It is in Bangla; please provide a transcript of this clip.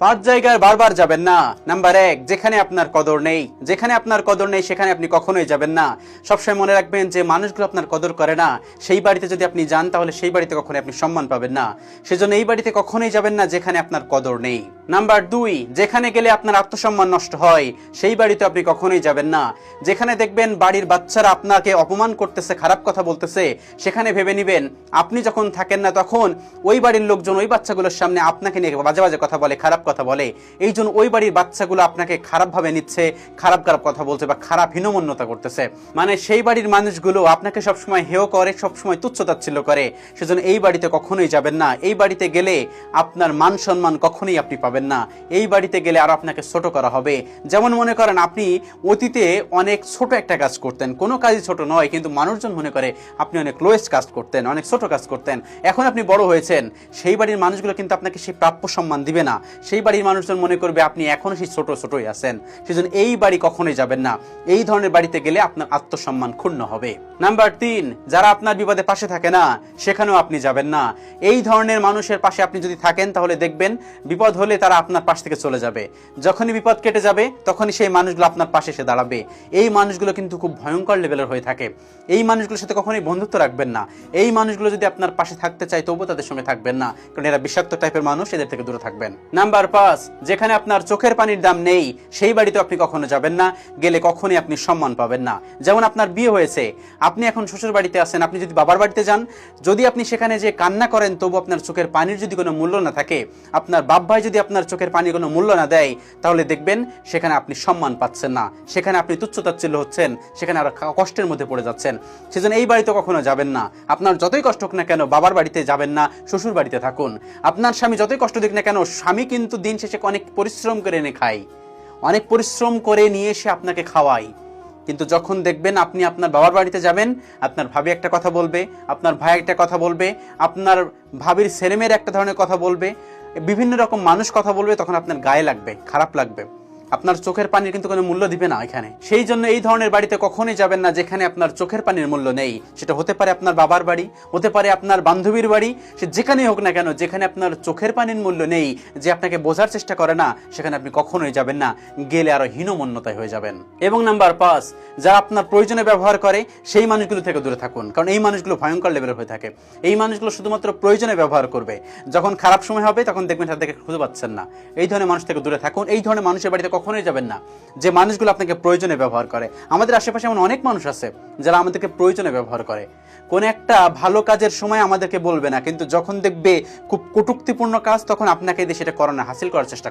পাঁচ জায়গায় বারবার যাবেন না। নাম্বার এক, যেখানে আপনার কদর নেই। যেখানে আপনার কদর নেই সেখানে আপনি কখনোই যাবেন না। সবসময় মনে রাখবেন যে মানুষগুলো আপনার কদর করে না, সেই বাড়িতে যদি আপনি যান তাহলে সেই বাড়িতে কখনোই আপনি সম্মান পাবেন না। সেজন্য এই বাড়িতে কখনোই যাবেন না যেখানে আপনার কদর নেই। নাম্বার দুই, যেখানে গেলে আপনার আত্মসম্মান নষ্ট হয় সেই বাড়িতে আপনি কখনোই যাবেন না। যেখানে দেখবেন বাড়ির বাচ্চারা আপনাকে অপমান করতেছে, খারাপ কথা বলতেছে, সেখানে ভেবে নিবেন আপনি যখন থাকেন না তখন ওই বাড়ির লোকজন ওই বাচ্চাগুলোর সামনে আপনাকে নিয়ে বাজে বাজে কথা বলে, খারাপ কথা বলে। এই জন্য ওই বাড়ির বাচ্চাগুলো আপনাকে খারাপভাবে নিচ্ছে, খারাপ খারাপ কথা বলছে বা খারাপ হীনমন্যতা করতেছে। মানে সেই বাড়ির মানুষগুলো আপনাকে সবসময় হেয় করে, সবসময় তুচ্ছ-তাচ্ছিল্য করে। সেজন্য এই বাড়িতে কখনোই যাবেন না। এই বাড়িতে গেলে আপনার মান সম্মান কখনোই আপনি পাবেন না। এই বাড়িতে গেলে আরো আপনাকে ছোট করা হবে। যেমন মনে করেন আপনি অতীতে অনেক ছোট একটা কাজ করতেন, কোনো কাজই ছোট নয়, কিন্তু মানুষজন মনে করে আপনি অনেক লোয়েস্ট কাজ করতেন, অনেক ছোট কাজ করতেন। এখন আপনি বড় হয়েছেন, সেই বাড়ির মানুষগুলো কিন্তু আপনাকে সেই প্রাপ্য সম্মান দিবে না। সেই বাড়ির মানুষজন মনে করবে আপনি এখনো সেই ছোট ছোটই আছেন। সেজন্য এই বাড়ি কখনোই যাবেন না। এই ধরনের বাড়িতে গেলে আপনার আত্মসম্মান ক্ষুণ্ণ হবে। নাম্বার তিন, যারা আপনার বিপদে পাশে থাকে না সেখানেও আপনি যাবেন না। এই ধরনের মানুষের পাশে আপনি যদি থাকেন তাহলে দেখবেন বিপদ হলে তারা আপনার পাশ থেকে চলে যাবে। যখনই বিপদ কেটে যাবে তখনই সেই মানুষগুলো আপনার পাশে এসে দাঁড়াবে। এই মানুষগুলো কিন্তু খুব ভয়ঙ্কর লেভেলের হয়ে থাকে। এই মানুষগুলোর সাথে কখনোই বন্ধুত্ব রাখবেন না। এই মানুষগুলো যদি আপনার পাশে থাকতে চায় তবুও তাদের সঙ্গে থাকবেন না, কারণ এরা বিষাক্ত টাইপের মানুষ, এদের থেকে দূরে থাকবেন। নাম্বার পাঁচ, যেখানে আপনার চোখের পানির দাম নেই সেই বাড়িতে আপনি কখনো যাবেন না। গেলে কখনোই আপনি সম্মান পাবেন না। যেমন আপনার বিয়ে হয়েছে, আপনি এখন শ্বশুর বাড়িতে আছেন, আপনি যদি বাবার বাড়িতে যান, যদি আপনি সেখানে যে কান্না করেন তবু আপনার চোখের পানির যদি কোনো মূল্য না থাকে, আপনার বাপ ভাই যদি আপনার চোখের পানির কোনো মূল্য না দেয়, তাহলে দেখবেন সেখানে আপনি সম্মান পাচ্ছেন না, সেখানে আপনি তুচ্ছ-তাচ্ছিল্য হচ্ছেন, সেখানে আরো কষ্টের মধ্যে পড়ে যাচ্ছেন। সেজন্য এই বাড়িতে কখনো যাবেন না। আপনার যতই কষ্ট হোক না কেন বাবার বাড়িতে যাবেন না, শ্বশুর বাড়িতে থাকুন। আপনার স্বামী যতই কষ্ট দিক না কেন, স্বামী কিন্তু দিন শেষে অনেক পরিশ্রম করে এনে খায়, অনেক পরিশ্রম করে নিয়ে এসে আপনাকে খাওয়ায়। কিন্তু যখন দেখবেন আপনি আপনার বাবার বাড়িতে যাবেন, আপনার ভাবি একটা কথা বলবে, আপনার ভাই একটা কথা বলবে, আপনার ভাবির ছেলেমেয়ের একটা ধরনের কথা বলবে, বিভিন্ন রকম মানুষ কথা বলবে, তখন আপনার গায়ে লাগবে, খারাপ লাগবে। আপনার চোখের পানির কিন্তু কোনো মূল্য দিবে না এখানে। সেই জন্য এই ধরনের বাড়িতে কখনোই যাবেন না যেখানে আপনার চোখের পানির মূল্য নেই। সেটা হতে পারে আপনার বাবার বাড়ি, হতে পারে আপনার বান্ধবীর বাড়ি, সে যেখানেই হোক না কেন, যেখানে আপনার চোখের পানির মূল্য নেই, যে আপনাকে বোঝার চেষ্টা করে না, সেখানে আপনি কখনোই যাবেন না। গেলে আরো হীনমন্যতায় হয়ে যাবেন। এবং নাম্বার পাঁচ, যারা আপনার প্রয়োজনে ব্যবহার করে সেই মানুষগুলো থেকে দূরে থাকুন, কারণ এই মানুষগুলো ভয়ঙ্কর লেভেলের হয়ে থাকে। এই মানুষগুলো শুধুমাত্র প্রয়োজনে ব্যবহার করবে, যখন খারাপ সময় হবে তখন দেখবেন তাদেরকে খুঁজে পাচ্ছেন না। এই ধরনের মানুষ থেকে দূরে থাকুন। এই ধরনের মানুষের বাড়িতে কখনোই যাবেন না যে মানুষগুলো আপনাকে প্রয়োজনে ব্যবহার করে। আমাদের আশেপাশে এমন অনেক মানুষ আছে যারা আমাদেরকে প্রয়োজনে ব্যবহার করে। কোন একটা ভালো কাজের সময় আমাদেরকে বলবে না, কিন্তু যখন দেখবে খুব কটূক্তিপূর্ণ কাজ তখন আপনাকে দিয়ে সেটা করানো হাসিল করার চেষ্টা